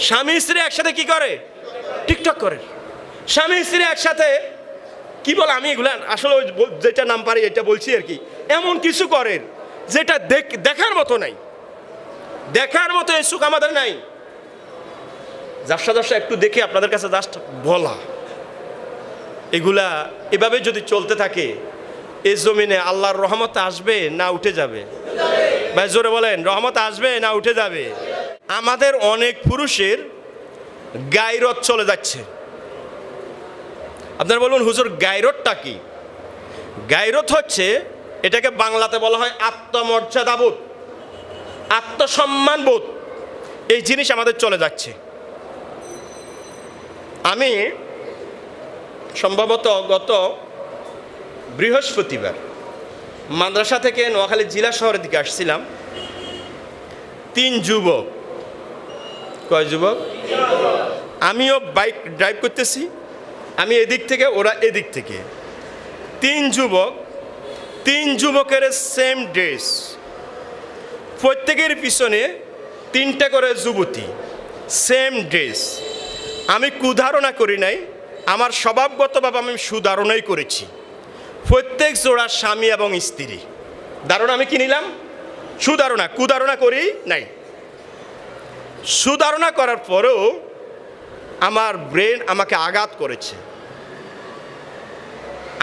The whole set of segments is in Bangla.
স্বামী স্ত্রী একসাথে কি করে? টিকটক করে। স্বামী স্ত্রী একসাথে কি বলে, আমি এগুলা আসলে যেটা নাম পারি এটা বলছি আর কি, এমন কিছু করেন যেটা দেখার মতো নাই, দেখার মতো এই সুখ আমাদের নাই। জাফসা একটু দেখে আপনাদের কাছে জাস্ট বলা, এগুলা এভাবে যদি চলতে থাকে এই জমিনে আল্লাহর রহমত আসবে না উঠে যাবে? ভাই জোরে বলেন, রহমত আসবে না উঠে যাবে? আমাদের অনেক পুরুষের গায়রত চলে যাচ্ছে। আপনারা বলুন হুজুর গায়রতটা কি? গায়রত হচ্ছে, এটাকে বাংলাতে বলা হয় আত্মমর্যাদাবোধ, আত্মসম্মানবোধ। এই জিনিস আমাদের চলে যাচ্ছে। আমি সম্ভবত গত বৃহস্পতিবার মাদ্রাসা থেকে নোয়াখালী জেলা শহরের দিকে আসছিলাম। 3 যুবক, কয় যুবক? আমিও বাইক ড্রাইভ করতেছি, আমি এদিক থেকে ওরা এদিক থেকে। 3 যুবক, 3 যুবকের সেম ড্রেস, প্রত্যেকের পিছনে 3টা করে যুবতী, সেম ড্রেস। আমি কুধারণা করি নাই, আমার স্বভাবগতভাবে আমি সুধারণাই করেছি। প্রত্যেক জোড়া স্বামী এবং স্ত্রী। ধারণা আমি কি নিলাম? সুধারণা, কুধারণা করি নাই। সুধারণা করার পরেও আমার ব্রেন আমাকে আঘাত করেছে,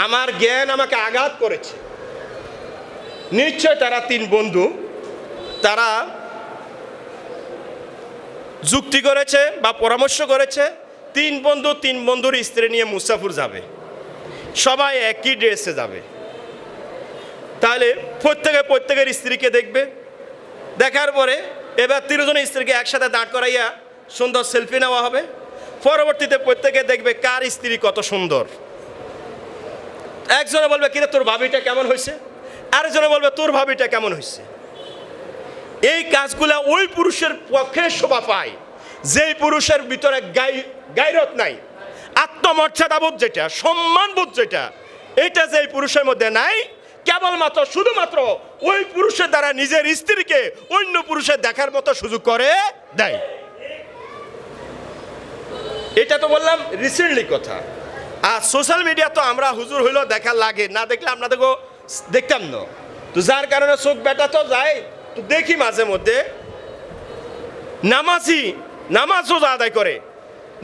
আমার জ্ঞান আমাকে আঘাত করেছে। নিশ্চয় তারা 3 বন্ধু, তারা যুক্তি করেছে বা পরামর্শ করেছে 3 বন্ধু 3 বন্ধুর স্ত্রী নিয়ে মুসাফির যাবে, সবাই একই ড্রেসে যাবে। তাহলে প্রত্যেকের স্ত্রীকে দেখবে, দেখার পরে এবার 3 জনের স্ত্রীকে একসাথে দাঁড় করাইয়া সুন্দর সেলফি নেওয়া হবে। পরবর্তীতে প্রত্যেকে দেখবে কার স্ত্রী কত সুন্দর। একজনে বলবে কিরে তোর ভাবিটা কেমন হয়েছে, আরেকজনে বলবে তোর ভাবিটা কেমন হয়েছে। এই কাজগুলা ওই পুরুষের পক্ষে শোভা পায় যেই পুরুষের ভিতরে গায়রত নাই, আত্মমর্যাদাবোধ যেটা, সম্মানবোধ যেটা, এটা যেই পুরুষের মধ্যে নাই, কেবলমাত্র শুধুমাত্র ওই পুরুষের দ্বারা নিজের স্ত্রীকে অন্য পুরুষের দেখার মতো সুযোগ করে দেয়। এটা তো বললাম রিসেন্টলি কথা। আর সোশ্যাল মিডিয়া তো আমরা হুজুর হইলেও দেখা লাগে, না দেখলে আপনাদেরকেও দেখতাম না। তো যার কারণে চোখ বেটা তো যায়, তো দেখি মাঝে মধ্যে নামাজও আদায় করে,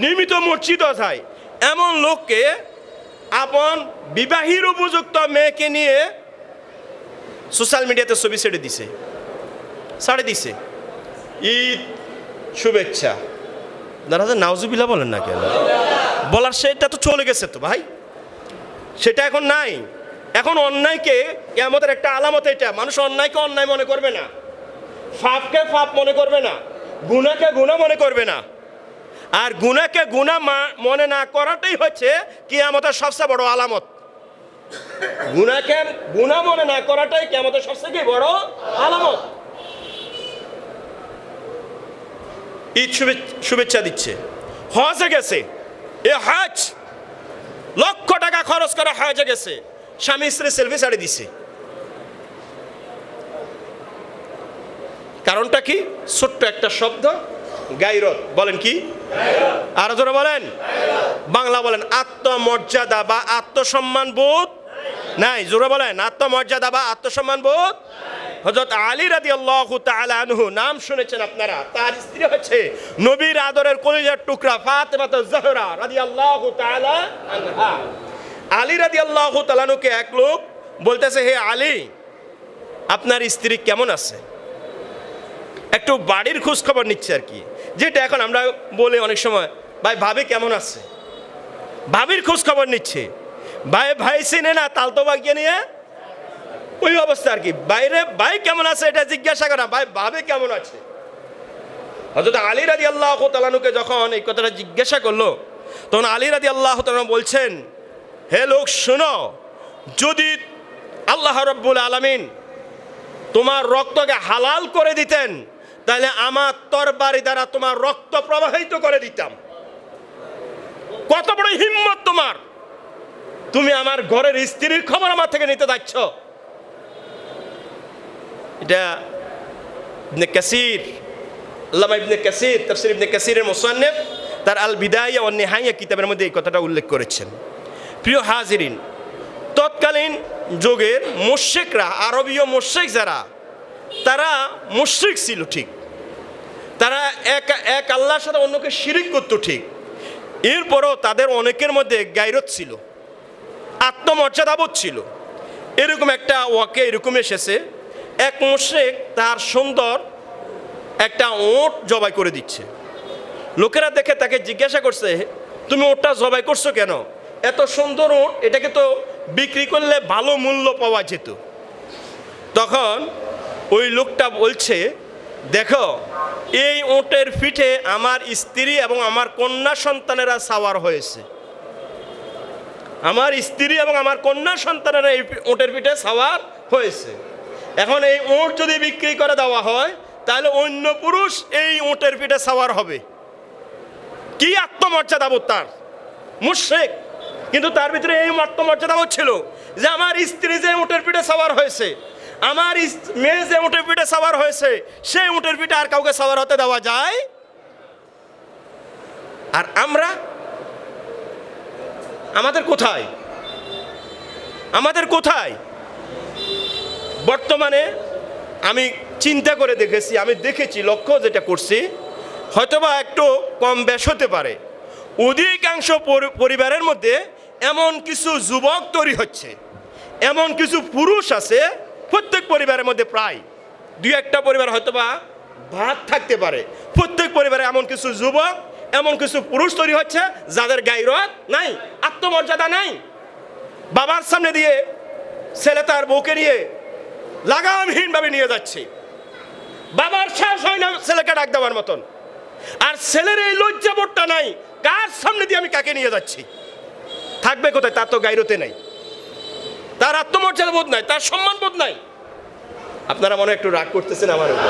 নিয়মিত মসজিদও যায়, এমন লোককে আপন বিবাহীর উপযুক্ত মেয়েকে নিয়ে সোশ্যাল মিডিয়াতে ছবি ছেড়ে দিছে। ঈদ শুভেচ্ছা, দাদা নাউজুবিল্লাহ বলেন না কেন? বলার সেটা তো চলে গেছে তো ভাই, সেটা এখন নাই। এখন অন্যায়কে কিয়ামতের একটা আলামত এটা, মানুষ অন্যায়কে অন্যায় মনে করবে না, পাপকে পাপ মনে করবে না, গুনাহকে গুনাহ মনে করবে না। আর গুনাহকে গুনাহ মনে না করাটাই হচ্ছে কিয়ামতের সবচেয়ে বড় আলামত। গুনাহকে গুনাহ মনে না করাটাই কিয়ামতের সবচেয়ে বড় আলামত। ঈদ শুভেচ্ছা দিচ্ছে, হজে গেছে, এ হজ লক্ষ টাকা খরচ করে হজে গেছে, স্বামী স্ত্রী সেলফি ছাড়ে দিছে। কারণটা কি? ছোট্ট একটা শব্দ, গায়রত। বলেন কি? আরো জোরে বলেন, বাংলা বলেন। আত্মমর্যাদা বা আত্মসম্মান বোধ নাই। জোরে বলেন, আত্মমর্যাদা বা আত্মসম্মান বোধ। হযরত আলী রাদিয়াল্লাহু তাআলা আনহু, নাম শুনেছেন আপনারা, তার স্ত্রী হচ্ছে নবীর আদরের কলিজার টুকরা ফাতেমাতুজ জাহরা রাদিয়াল্লাহু তাআলা আনহা। আলী রাদিয়াল্লাহু তাআলা আনহুকে এক লোক বলতেছে, হে আলী, আপনার স্ত্রী কেমন আছে? একটু বাড়ির খোঁজ খবর নিচ্ছে আর কি, যেটা এখন আমরা বলি অনেক সময়, ভাই ভাবি কেমন আছে, ভাবির খোঁজ খবর নিচ্ছে। ভাই চিনে না, তালতো বাগিয়ে নিয়ে ওই অবস্থা আর কি, বাইরে ভাই কেমন আছে এটা জিজ্ঞাসা করা, ভাবি কেমন আছে। হযরত আলী রাদিয়াল্লাহু তাআলা আনহুকে যখন এই কথাটা জিজ্ঞাসা করলো, তখন আলী রাদিয়াল্লাহু তাআলা বলছেন, হে লোক শোনো, যদি আল্লাহ রাব্বুল আলামিন তোমার রক্তকে হালাল করে দিতেন, তাহলে আমার তরবারি দ্বারা তোমার রক্ত প্রবাহিত করে দিতাম। কত বড় হিম্মত তোমার, তুমি আমার ঘরের স্ত্রীর খবর আমার থেকে নিতে যাচ্ছ। এটা ইবনে কাসির আল্লামা ইবনে কাসির তাফসীর ইবনে কাসিরের মুসান্নিফ তার আল বিদায়া ওয়ান নিহায়া কিতাবের মধ্যে এই কথাটা উল্লেখ করেছেন। প্রিয় হাজিরিন, তৎকালীন যুগের মুশরিকরা, আরবীয় মুশরিক যারা, তারা মুশরিক ছিল ঠিক, তারা এক আল্লাহর সাথে অন্যকে শিরিক করতো ঠিক, এরপরও তাদের অনেকের মধ্যে গায়রত ছিল, আত্মমর্যাদাবোধ ছিল। এরকম একটা ওয়াকে এরকম এসেছে, এক মুশরিক তার সুন্দর একটা ওট জবাই করে দিচ্ছে। লোকেরা দেখে তাকে জিজ্ঞাসা করছে, তুমি ওটটা জবাই করছো কেন? এত সুন্দর ওট, এটাকে তো বিক্রি করলে ভালো মূল্য পাওয়া যেত। তখন ওই লোকটা বলছে, দেখো এই ওটের পিঠে আমার স্ত্রী এবং আমার কন্যা সন্তানেরা সাওয়ার হয়েছে, আমার স্ত্রী এবং আমার কন্যা সন্তানেরা এই ওটের পিঠে সাওয়ার হয়েছে। এখন এই ওট যদি বিক্রি করে দেওয়া হয় তাহলে অন্য পুরুষ এই ওটের পিঠে সাওয়ার হবে। কি আত্মমর্যাদাবোধ তার! মুশরিক, কিন্তু তার ভিতরে এই আত্মমর্যাদাবোধ ছিল যে আমার স্ত্রী যে উটের পিঠে সাওয়ার হয়েছে, আমার মেয়ে যে উটের পিঠে সাওয়ার হয়েছে, সেই উটের পিঠে আর কাউকে সাওয়ার হতে দেওয়া যায়। আর আমরা আমাদের কোথায়, আমাদের কোথায়? বর্তমানে আমি চিন্তা করে দেখেছি, আমি দেখেছি, লক্ষ্য যেটা করছি, হয়তোবা একটু কম বেশ হতে পারে, অধিকাংশ পরিবারের মধ্যে এমন কিছু যুবক তৈরি হচ্ছে, এমন কিছু পুরুষ আছে প্রত্যেক পরিবারের মধ্যে, প্রায় দুই একটা পরিবার হয়তোবা ভাগ থাকতে পারে, প্রত্যেক পরিবারে এমন কিছু যুবক, এমন কিছু পুরুষ তৈরি হচ্ছে যাদের গায়রত নাই, আত্মমর্যাদা নাই। বাবার সামনে দিয়ে ছেলে তার বউকে নিয়ে লাগামহীনভাবে নিয়ে যাচ্ছে, বাবার সাহস হয় না ছেলেকে ডাক দেওয়ার মতন, আর ছেলের এই লজ্জাবোধটা নাই, কার সামনে দিয়ে আমি কাকে নিয়ে যাচ্ছি? থাকবে কোথায়? তার তো গায়রতে নাই, তার আত্মমর্যাদা বোধ নাই, তার সম্মান বোধ নাই। আপনারা মনে একটু রাগ করতেছেন আমার উপর,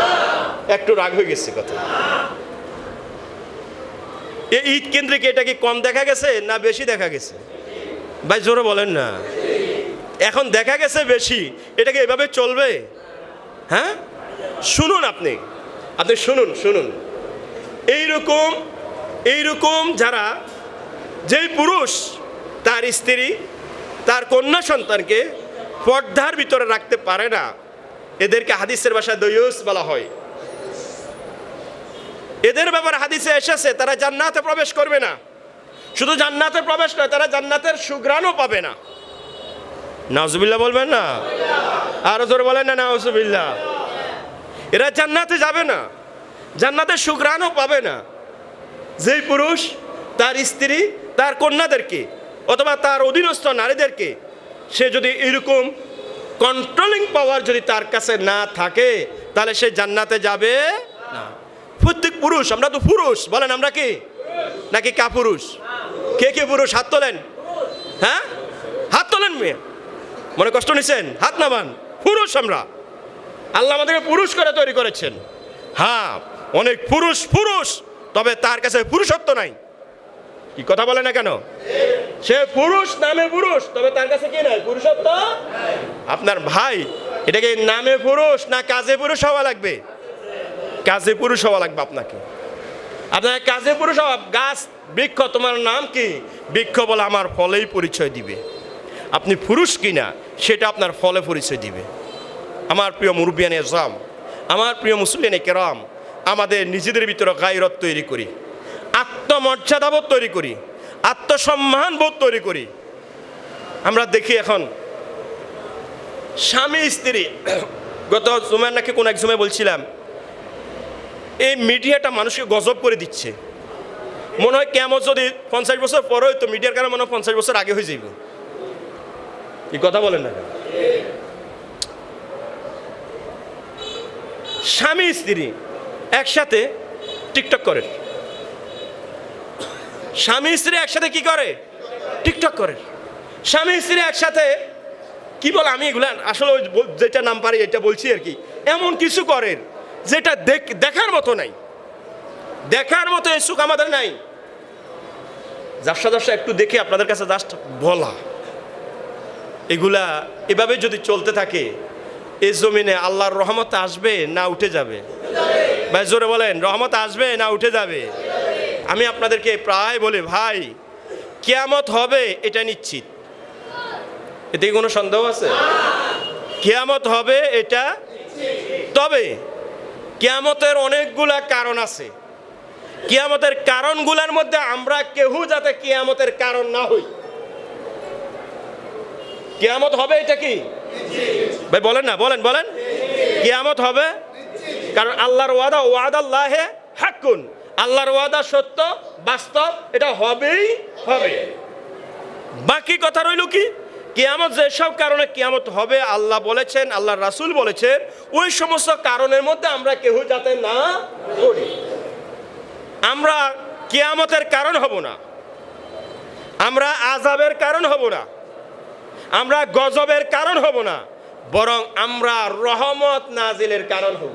একটু রাগ হয়ে গেছে কথা। এই ঈদ কেন্দ্রিক এটা কি কম দেখা গেছে না বেশি দেখা গেছে? ভাই জোরে বলেন না। এখন দেখা গেছে বেশি, এটা কি এভাবে চলবে? হ্যাঁ, শুনুন, আপনি শুনুন, শুনুন, এইরকম যারা, যেই পুরুষ তার স্ত্রী, তার কন্যা সন্তানকে পর্দার ভিতরে রাখতে পারে না, এদেরকে হাদিসের ভাষায় দয়ুস বলা হয়। এদের ব্যাপারে হাদিসে এসেছে তারা জান্নাতে প্রবেশ করবে না। শুধু জান্নাতে প্রবেশ নয়, তারা জান্নাতের সুঘ্রাণও পাবে না। নাউজুবিল্লাহ বলবেন না? আরো জোরে বলেন না নাউজুবিল্লাহ। এরা জান্নাতে যাবে না, জান্নাতের সুঘ্রাণও পাবে না। যেই পুরুষ তার স্ত্রী, তার কন্যাদেরকে অথবা তার অধীনস্থ নারীদেরকে, সে যদি এরকম কন্ট্রোলিং পাওয়ার যদি তার কাছে না থাকে, তাহলে সে জান্নাতে যাবে না। প্রত্যেক পুরুষ, আমরা তো পুরুষ, বলেন আমরা কি নাকি কাপুরুষ? কে কে পুরুষ? হাত তোলেন। হ্যাঁ, হাত তোলেন। মেয়ে মনে কষ্ট নিছেন? হাত নামান। পুরুষ আমরা, আল্লাহ আমাদেরকে পুরুষ করে তৈরি করেছেন। হ্যাঁ, অনেক পুরুষ, তবে তার কাছে পুরুষত্ব নাই। কি কথা বলে না কেন? সে পুরুষ, নামে পুরুষ, তবে তার কাছে কি নাই? পুরুষত্ব। আপনার ভাই, এটাকে নামে পুরুষ না কাজে পুরুষ হওয়া লাগবে? কাজে পুরুষ হওয়া লাগবে আপনাকে। আপনার কাজে পুরুষ হওয়া। গাছ, বৃক্ষ, তোমার নাম কি? বৃক্ষ বলে আমার ফলেই পরিচয় দিবে। আপনি পুরুষ কিনা সেটা আপনার ফলে পরিচয় দিবে। আমার প্রিয় মুরব্বিয়ান ইসলাম, আমার প্রিয় মুসলিম কেরাম, আমাদের নিজেদের ভিতরে গায়রত তৈরি করি, আত্মমর্যাদাবোধ তৈরি করি, আত্মসম্মান বোধ তৈরি করি। আমরা দেখি এখন স্বামী স্ত্রী, গত জুমার নাকি কোন এক জুমায় বলছিলাম, এই মিডিয়াটা মানুষকে গজব করে দিচ্ছে। মনে হয় কেমন যদি 50 বছর পরে হইতো, মিডিয়ার কারণে মনে হয় 50 বছর আগে হয়ে যাইব। কি কথা বলেন না? স্বামী স্ত্রী একসাথে টিকটক করে, স্বামী স্ত্রী একসাথে কি করে? টিকটক করে। স্বামী স্ত্রী একসাথে কি বলে, আমি এগুলা আসলে যেটা নাম পারি এটা বলছি আর কি, এমন কিছু করে যেটা দেখার মতো নাই, দেখার মতো এই সুখ আমাদের নাই। যার একটু দেখে আপনাদের কাছে জাস্ট বলা, এগুলা এভাবে যদি চলতে থাকে, এই জমিনে আল্লাহর রহমত আসবে না উঠে যাবে? ভাই জোরে বলেন, রহমত আসবে না উঠে যাবে? আমি আপনাদেরকে প্রায় বলি ভাই, কিয়ামত হবে এটা নিশ্চিত, এতে কি কোনো সন্দেহ আছে? কিয়ামত হবে এটা, তবে কিয়ামতের অনেকগুলা কারণ আছে। কিয়ামতের কারণগুলোর মধ্যে আমরা কেউ যাতে কিয়ামতের কারণ না হই। কিয়ামত হবে এটা কি ভাই বলেন না, বলেন বলেন, কিয়ামত হবে, কারণ আল্লাহর ওয়াদা, ওয়াদাল্লাহে হাক্কুন, আল্লাহর ওয়াদা সত্য, বাস্তব, এটা হবেই হবে। বাকি কথা রইল কি, কিয়ামত যেসব কারণে কিয়ামত হবে আল্লাহ বলেছেন, আল্লাহর রাসূল বলেছেন, ওই সমস্ত কারণের মধ্যে আমরা কেউ যাতে না করি। আমরা কিয়ামতের কারণ হব না, আমরা আযাবের কারণ হব না, আমরা গজবের কারণ হব না, বরং আমরা রহমত নাজিলের কারণ হব।